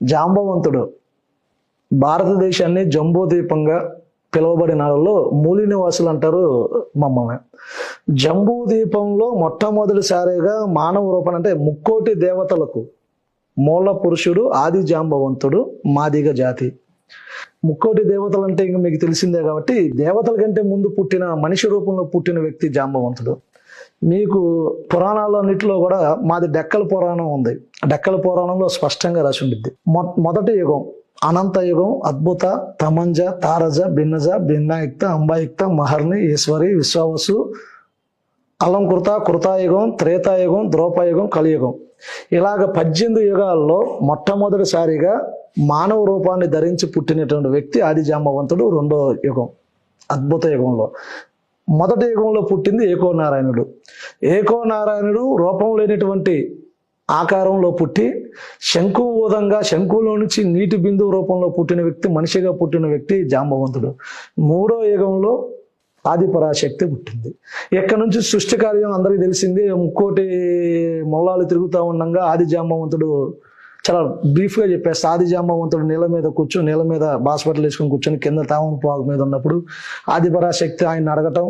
జాంబవంతుడు భారతదేశాన్ని జంబూద్వీపంగా పిలువబడిన వాళ్ళలో మూలి నివాసులు అంటారు మమ్మల్ని. జంబూద్వీపంలో మొట్టమొదటిసారిగా మానవ రూపం అంటే ముక్కోటి దేవతలకు మూల పురుషుడు ఆది జాంబవంతుడు మాదిగ జాతి. ముక్కోటి దేవతలు అంటే ఇంకా మీకు తెలిసిందే కాబట్టి దేవతల కంటే ముందు పుట్టిన మనిషి రూపంలో పుట్టిన వ్యక్తి జాంబవంతుడు. మీకు పురాణాలన్నింటిలో కూడా మాది డెక్కల పురాణం ఉంది. డెక్కల పురాణంలో స్పష్టంగా రాసి ఉండిద్ది. మొదటి యుగం అనంత యుగం, అద్భుత, తమంజ, తారజ, భిన్నజ, భిన్నాయుక్త, అంబాయుక్త, మహర్ని, ఈశ్వరి, విశ్వావసు, అలంకృత, కృతాయుగం, త్రేతాయుగం, ద్రౌపయుగం, కలియుగం. ఇలాగ 18 యుగాల్లో మొట్టమొదటిసారిగా మానవ రూపాన్ని ధరించి పుట్టినటువంటి వ్యక్తి ఆది జాంబవంతుడు. రెండో యుగం అద్భుత యుగంలో. మొదటి యుగంలో పుట్టింది ఏకోనారాయణుడు. ఏకోనారాయణుడు రూపం లేనటువంటి ఆకారంలో పుట్టి శంకుబోధంగా శంకులో నుంచి నీటి బిందువు రూపంలో పుట్టిన వ్యక్తి, మనిషిగా పుట్టిన వ్యక్తి జాంబవంతుడు. మూడో యుగంలో ఆది పరాశక్తి పుట్టింది. ఇక్కడ నుంచి సృష్టి కార్యం అందరికీ తెలిసింది. ముక్కోటి మొల్లాలు తిరుగుతూ ఉండగా ఆది జాంబవంతుడు, చాలా బ్రీఫ్గా చెప్పేస్తా, ఆది జాంబవంతుడు నీళ్ళ మీద కూర్చొని, నీళ్ళ మీద బాస్పటలు వేసుకొని కూర్చొని కింద తామర పాకు మీద ఉన్నప్పుడు ఆది పరాశక్తి ఆయన అడగటం,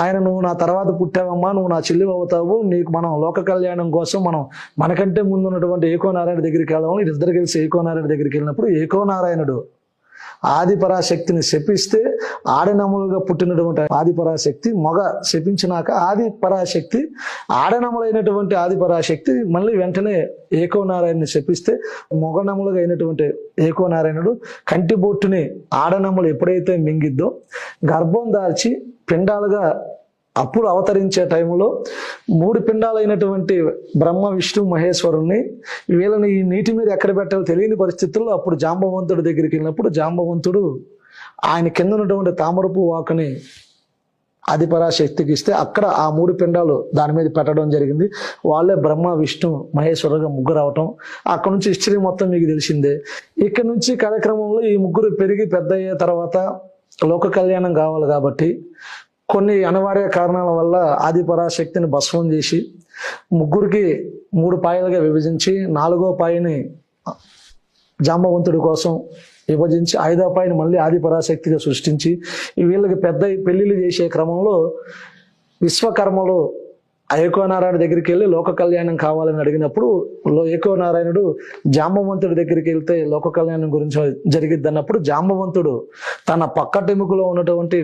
ఆయన నువ్వు నా తర్వాత పుట్టావమ్మా, నువ్వు నా చెల్లి అవుతావు, నీకు మనం లోక కళ్యాణం కోసం మనకంటే ముందు ఉన్నటువంటి ఏకోనారాయణ దగ్గరికి వెళ్దాము. ఇద్దరు కలిసి ఏకోనారాయణ దగ్గరికి వెళ్ళినప్పుడు ఏకోనారాయణుడు ఆది పరాశక్తిని శపిస్తే ఆడనములుగా పుట్టినటువంటి ఆది పరాశక్తి మగ శపించినాక ఆది పరాశక్తి ఆడనములైనటువంటి ఆది పరాశక్తి మళ్ళీ వెంటనే ఏకోనారాయణని శపిస్తే మొగనములుగా అయినటువంటి ఏకోనారాయణుడు కంటి బొట్టుని ఆడనములు ఎప్పుడైతే మింగిద్దో గర్భం దాల్చి పిండాలుగా అప్పుడు అవతరించే టైంలో 3 పిండాలైనటువంటి బ్రహ్మ, విష్ణు, మహేశ్వరుణ్ణి వీళ్ళని ఈ నీటి మీద ఎక్కడ పెట్టాలో తెలియని పరిస్థితుల్లో అప్పుడు జాంబవంతుడి దగ్గరికి వెళ్ళినప్పుడు జాంబవంతుడు ఆయన కింద ఉన్నటువంటి తామరపు వాకుని ఆది పరాశక్తికి ఇస్తే అక్కడ ఆ 3 పిండాలు దాని మీద పెట్టడం జరిగింది. వాళ్ళే బ్రహ్మ, విష్ణు, మహేశ్వరుగా ముగ్గురు అవటం. అక్కడ నుంచి హిస్టరీ మొత్తం మీకు తెలిసిందే. ఇక్కడ నుంచి కార్యక్రమంలో ఈ ముగ్గురు పెరిగి పెద్ద అయ్యే తర్వాత లోక కళ్యాణం కావాలి కాబట్టి కొన్ని అనివార్య కారణాల వల్ల ఆది పరాశక్తిని భస్మం చేసి ముగ్గురికి 3 పాయలుగా విభజించి 4వ పాయని జాంబవంతుడి కోసం విభజించి 5వ పాయని మళ్ళీ ఆది పరాశక్తిగా సృష్టించి వీళ్ళకి పెద్ద పెళ్లిళ్ళు చేసే క్రమంలో విశ్వకర్మలో ఏకోనారాయణ దగ్గరికి వెళ్ళి లోక కళ్యాణం కావాలని అడిగినప్పుడు ఏకోనారాయణుడు జాంబవంతుడి దగ్గరికి వెళ్తే లోక కళ్యాణం గురించి జరిగిద్ది అన్నప్పుడు జాంబవంతుడు తన పక్కటెముకలో ఉన్నటువంటి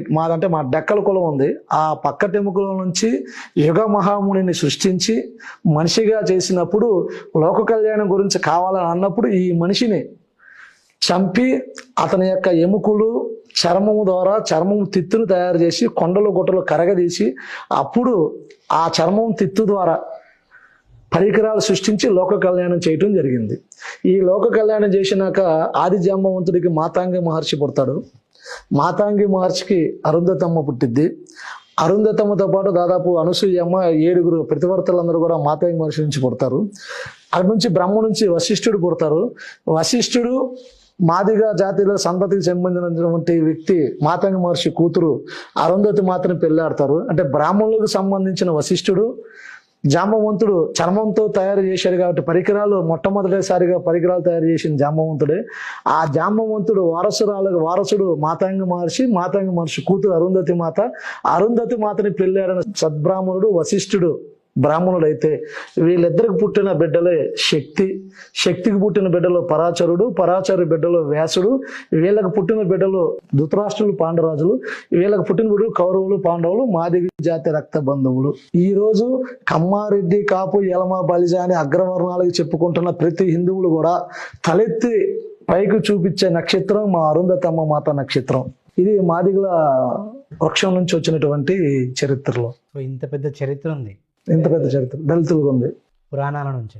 మా డెక్కల కులం ఉంది, ఆ పక్కటెముకలో నుంచి యుగ మహామునిని సృష్టించి మనిషిగా చేసినప్పుడు లోక కళ్యాణం గురించి కావాలని అన్నప్పుడు ఈ మనిషిని చంపి అతని యొక్క ఎముకలు చర్మము ద్వారా చర్మము తిత్తును తయారు చేసి కొండలు గుట్టలు కరగదీసి అప్పుడు ఆ చర్మం తిత్తు ద్వారా పరికరాలు సృష్టించి లోక కళ్యాణం చేయటం జరిగింది. ఈ లోక కళ్యాణం చేసినాక ఆది జాంబవంతుడికి మాతాంగి మహర్షి పుడతాడు. మాతాంగి మహర్షికి అరుంధతమ్మ పుట్టిద్ది. అరుంధతమ్మతో పాటు దాదాపు అనసూయమ్మ 7 ప్రతివర్తలందరూ కూడా మాతాంగి మహర్షి నుంచి పుడతారు. అటు నుంచి బ్రహ్మ నుంచి వశిష్ఠుడు పుడతారు. వశిష్ఠుడు మాదిగ జాతిలో సంతతికి సంబంధించినటువంటి వ్యక్తి మాతంగి మహర్షి కూతురు అరుంధతి మాత్రం పెళ్ళాడతారు. అంటే బ్రాహ్మణులకు సంబంధించిన వశిష్ఠుడు జాంబవంతుడు చర్మంతో తయారు చేశాడు కాబట్టి మొట్టమొదటిసారిగా పరికరాలు తయారు చేసిన జాంబవంతుడే. ఆ జాంబవంతుడు వారసుడు మాతంగి మహర్షి కూతురు అరుంధతి మాతని పెళ్ళాడని సద్బ్రాహ్మణుడు వశిష్ఠుడు బ్రాహ్మణుడైతే వీళ్ళిద్దరికి పుట్టిన బిడ్డలే శక్తికి పుట్టిన బిడ్డలు పరాచరు బిడ్డలు వ్యాసుడు, వీళ్ళకి పుట్టిన బిడ్డలు ధృతరాష్ట్రులు, పాండరాజులు, వీళ్ళకి పుట్టిన బిడ్డలు కౌరవులు, పాండవులు, మాదిగ జాతి రక్త బంధువులు. ఈ రోజు కమ్మారెడ్డి, కాపు, యలమ, బలిజ అని అగ్రవర్ణాలకు చెప్పుకుంటున్న ప్రతి హిందువులు కూడా తలెత్తి పైకి చూపించే నక్షత్రం మా అరుంధతమ్మ మాత నక్షత్రం. ఇది మాదిగల వృక్షం నుంచి వచ్చినటువంటి చరిత్రలో. ఇంత పెద్ద చరిత్ర ఉంది, ఇంత పెద్ద చరిత్ర దళితులుగా ఉంది. పురాణాల నుండి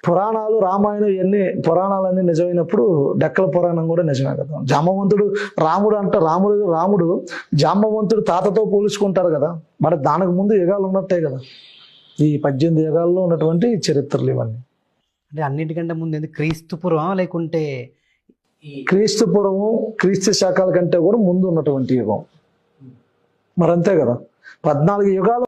పురాణాలు, రామాయణం, ఇవన్నీ పురాణాలన్నీ నిజమైనప్పుడు డెక్కల పురాణం కూడా నిజమే కదా. జాంబవంతుడు రాముడు జాంబవంతుడు తాతతో పోల్చుకుంటారు కదా, మరి దానికి ముందు యుగాలు ఉన్నట్టే కదా. ఈ 18 యుగాల్లో ఉన్నటువంటి చరిత్రలు ఇవన్నీ. అంటే అన్నిటికంటే ముందు క్రీస్తు పూర్వం లేకుంటే క్రీస్తు పూర్వము, క్రీస్తు శాఖల కంటే కూడా ముందు ఉన్నటువంటి యుగం. మరి అంతే కదా. 14 యుగాలు